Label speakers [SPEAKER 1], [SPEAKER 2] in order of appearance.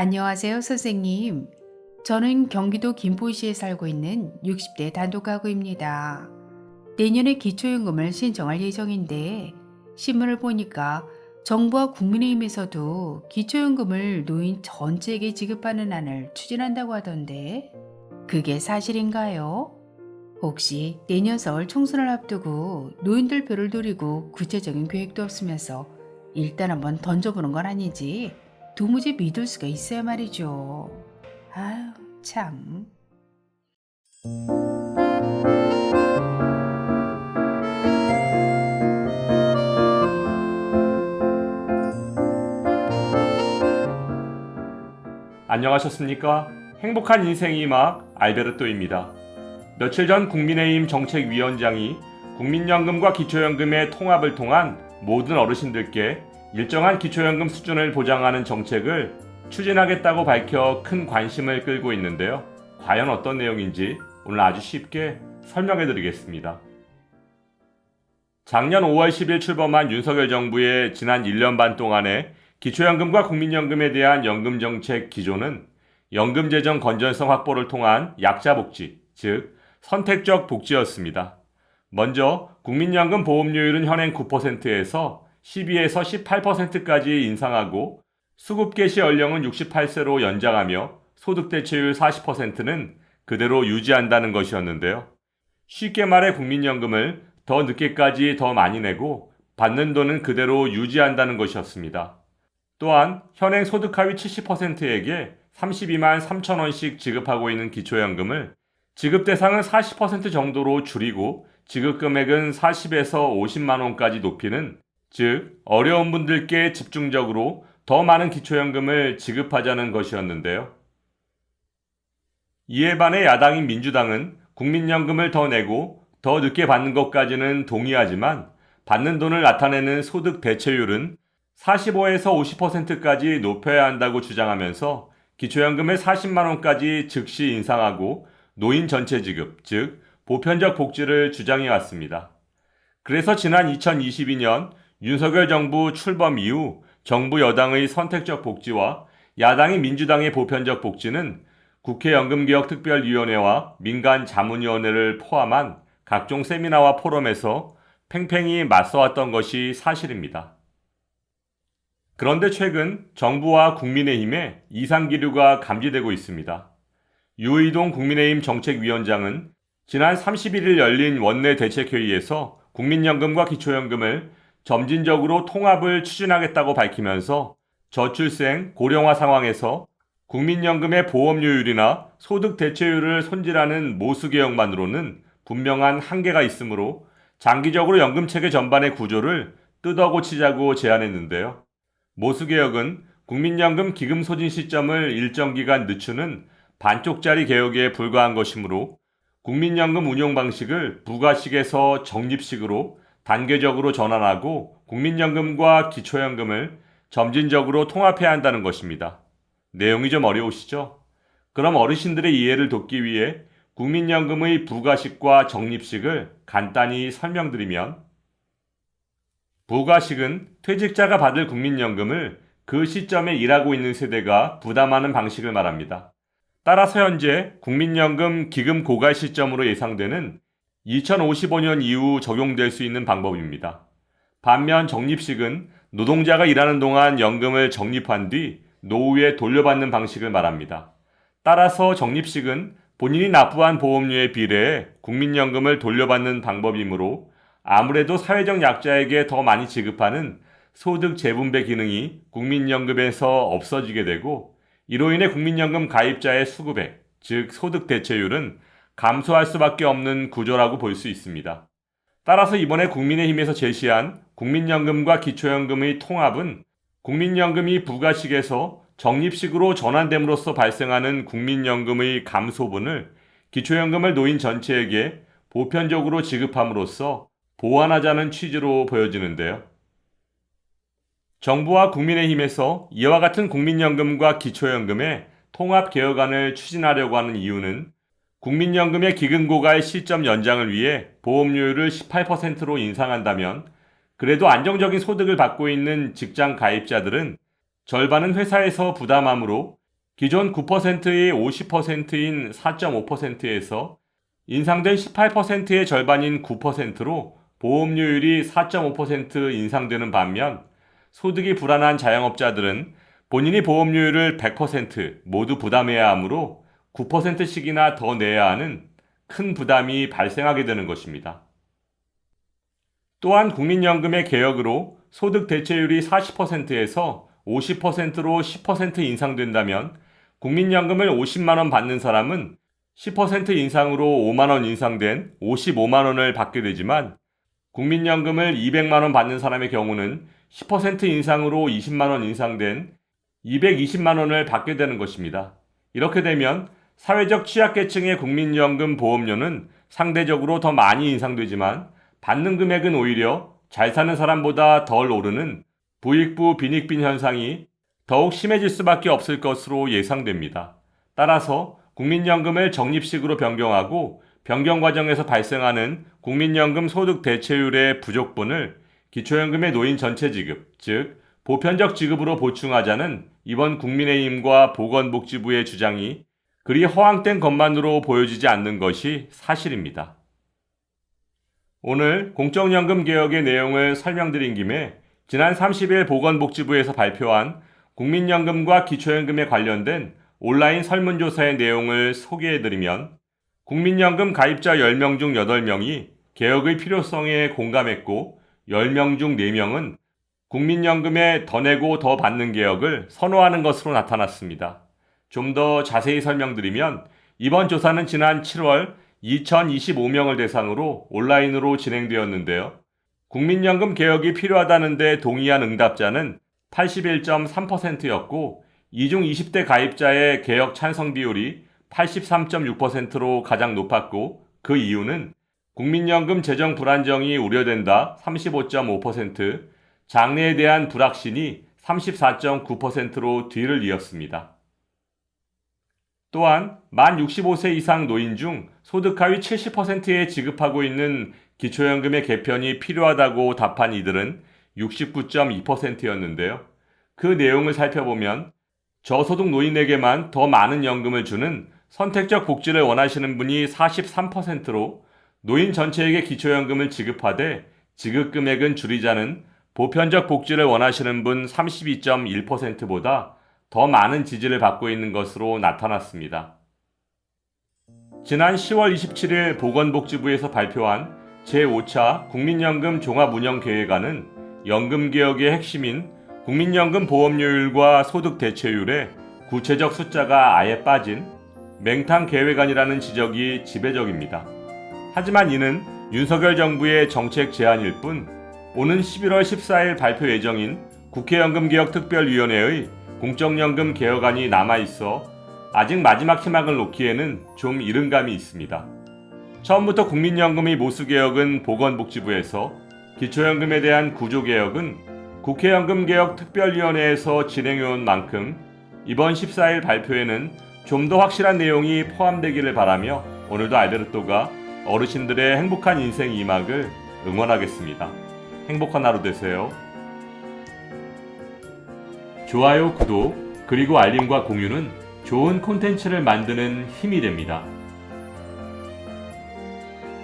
[SPEAKER 1] 안녕하세요, 선생님. 저는 경기도 김포시에 살고 있는 60대 단독가구입니다. 내년에 기초연금을 신청할 예정인데 신문을 보니까 정부와 국민의힘에서도 기초연금을 노인 전체에게 지급하는 안을 추진한다고 하던데 그게 사실인가요? 혹시 내년 설 총선을 앞두고 노인들 표를 노리고 구체적인 계획도 없으면서 일단 한번 던져보는 건 아닌지 도무지 믿을 수가 있어야 말이죠. 아유, 참.
[SPEAKER 2] 안녕하셨습니까? 행복한 인생이 막 알베르토입니다. 며칠 전 국민의힘 정책위원장이 국민연금과 기초연금의 통합을 통한 모든 어르신들께 일정한 기초연금 수준을 보장하는 정책을 추진하겠다고 밝혀 큰 관심을 끌고 있는데요. 과연 어떤 내용인지 오늘 아주 쉽게 설명해 드리겠습니다. 작년 5월 10일 출범한 윤석열 정부의 지난 1년 반 동안의 기초연금과 국민연금에 대한 연금정책 기조는 연금재정 건전성 확보를 통한 약자복지, 즉 선택적 복지였습니다. 먼저 국민연금 보험료율은 현행 9%에서 12에서 18%까지 인상하고 수급 개시 연령은 68세로 연장하며 소득 대체율 40%는 그대로 유지한다는 것이었는데요. 쉽게 말해 국민연금을 더 늦게까지 더 많이 내고 받는 돈은 그대로 유지한다는 것이었습니다. 또한 현행 소득 하위 70%에게 32만 3천 원씩 지급하고 있는 기초연금을 지급 대상은 40% 정도로 줄이고 지급 금액은 40에서 50만 원까지 높이는, 즉 어려운 분들께 집중적으로 더 많은 기초연금을 지급하자는 것이었는데요. 이에 반해 야당인 민주당은 국민연금을 더 내고 더 늦게 받는 것까지는 동의하지만 받는 돈을 나타내는 소득 대체율은 45에서 50%까지 높여야 한다고 주장하면서 기초연금을 40만 원까지 즉시 인상하고 노인 전체 지급, 즉 보편적 복지를 주장해 왔습니다. 그래서 지난 2022년 윤석열 정부 출범 이후 정부 여당의 선택적 복지와 야당인 민주당의 보편적 복지는 국회 연금개혁특별위원회와 민간자문위원회를 포함한 각종 세미나와 포럼에서 팽팽히 맞서왔던 것이 사실입니다. 그런데 최근 정부와 국민의힘에 이상기류가 감지되고 있습니다. 유의동 국민의힘 정책위원장은 지난 31일 열린 원내 대책회의에서 국민연금과 기초연금을 점진적으로 통합을 추진하겠다고 밝히면서 저출생, 고령화 상황에서 국민연금의 보험료율이나 소득 대체율을 손질하는 모수개혁만으로는 분명한 한계가 있으므로 장기적으로 연금체계 전반의 구조를 뜯어고치자고 제안했는데요. 모수개혁은 국민연금 기금 소진 시점을 일정 기간 늦추는 반쪽짜리 개혁에 불과한 것이므로 국민연금 운용 방식을 부가식에서 적립식으로 단계적으로 전환하고 국민연금과 기초연금을 점진적으로 통합해야 한다는 것입니다. 내용이 좀 어려우시죠? 그럼 어르신들의 이해를 돕기 위해 국민연금의 부가식과 적립식을 간단히 설명드리면, 부가식은 퇴직자가 받을 국민연금을 그 시점에 일하고 있는 세대가 부담하는 방식을 말합니다. 따라서 현재 국민연금 기금 고갈 시점으로 예상되는 2055년 이후 적용될 수 있는 방법입니다. 반면 적립식은 노동자가 일하는 동안 연금을 적립한 뒤 노후에 돌려받는 방식을 말합니다. 따라서 적립식은 본인이 납부한 보험료에 비례해 국민연금을 돌려받는 방법이므로 아무래도 사회적 약자에게 더 많이 지급하는 소득 재분배 기능이 국민연금에서 없어지게 되고, 이로 인해 국민연금 가입자의 수급액, 즉 소득 대체율은 감소할 수밖에 없는 구조라고 볼 수 있습니다. 따라서 이번에 국민의힘에서 제시한 국민연금과 기초연금의 통합은 국민연금이 부가식에서 적립식으로 전환됨으로써 발생하는 국민연금의 감소분을 기초연금을 노인 전체에게 보편적으로 지급함으로써 보완하자는 취지로 보여지는데요. 정부와 국민의힘에서 이와 같은 국민연금과 기초연금의 통합 개혁안을 추진하려고 하는 이유는 국민연금의 기금고갈 시점 연장을 위해 보험료율을 18%로 인상한다면 그래도 안정적인 소득을 받고 있는 직장 가입자들은 절반은 회사에서 부담하므로 기존 9%의 50%인 4.5%에서 인상된 18%의 절반인 9%로 보험료율이 4.5% 인상되는 반면 소득이 불안한 자영업자들은 본인이 보험료율을 100% 모두 부담해야 하므로 9%씩이나 더 내야 하는 큰 부담이 발생하게 되는 것입니다. 또한 국민연금의 개혁으로 소득 대체율이 40%에서 50%로 10% 인상된다면 국민연금을 50만원 받는 사람은 10% 인상으로 5만원 인상된 55만원을 받게 되지만 국민연금을 200만원 받는 사람의 경우는 10% 인상으로 20만원 인상된 220만원을 받게 되는 것입니다. 이렇게 되면 사회적 취약계층의 국민연금 보험료는 상대적으로 더 많이 인상되지만 받는 금액은 오히려 잘 사는 사람보다 덜 오르는 부익부 빈익빈 현상이 더욱 심해질 수밖에 없을 것으로 예상됩니다. 따라서 국민연금을 적립식으로 변경하고 변경 과정에서 발생하는 국민연금 소득 대체율의 부족분을 기초연금의 노인 전체 지급, 즉 보편적 지급으로 보충하자는 이번 국민의힘과 보건복지부의 주장이 그리 허황된 것만으로 보여지지 않는 것이 사실입니다. 오늘 공적연금 개혁의 내용을 설명드린 김에 지난 30일 보건복지부에서 발표한 국민연금과 기초연금에 관련된 온라인 설문조사의 내용을 소개해드리면 국민연금 가입자 10명 중 8명이 개혁의 필요성에 공감했고 10명 중 4명은 국민연금에 더 내고 더 받는 개혁을 선호하는 것으로 나타났습니다. 좀 더 자세히 설명드리면 이번 조사는 지난 7월 2025명을 대상으로 온라인으로 진행되었는데요. 국민연금 개혁이 필요하다는 데 동의한 응답자는 81.3%였고 이중 20대 가입자의 개혁 찬성 비율이 83.6%로 가장 높았고 그 이유는 국민연금 재정 불안정이 우려된다 35.5%, 장래에 대한 불확신이 34.9%로 뒤를 이었습니다. 또한 만 65세 이상 노인 중 소득 하위 70%에 지급하고 있는 기초연금의 개편이 필요하다고 답한 이들은 69.2%였는데요. 그 내용을 살펴보면 저소득 노인에게만 더 많은 연금을 주는 선택적 복지를 원하시는 분이 43%로 노인 전체에게 기초연금을 지급하되 지급 금액은 줄이자는 보편적 복지를 원하시는 분 32.1%보다 더 많은 지지를 받고 있는 것으로 나타났습니다. 지난 10월 27일 보건복지부에서 발표한 제5차 국민연금 종합운영계획안은 연금개혁의 핵심인 국민연금 보험료율과 소득 대체율에 구체적 숫자가 아예 빠진 맹탕 계획안이라는 지적이 지배적입니다. 하지만 이는 윤석열 정부의 정책 제안일 뿐 오는 11월 14일 발표 예정인 국회연금개혁특별위원회의 공적연금 개혁안이 남아있어 아직 마지막 희망을 놓기에는 좀 이른 감이 있습니다. 처음부터 국민연금의 모수개혁은 보건복지부에서, 기초연금에 대한 구조개혁은 국회연금개혁특별위원회에서 진행해온 만큼 이번 14일 발표에는 좀 더 확실한 내용이 포함되기를 바라며 오늘도 알베르토가 어르신들의 행복한 인생 2막을 응원하겠습니다. 행복한 하루 되세요. 좋아요, 구독, 그리고 알림과 공유는 좋은 콘텐츠를 만드는 힘이 됩니다.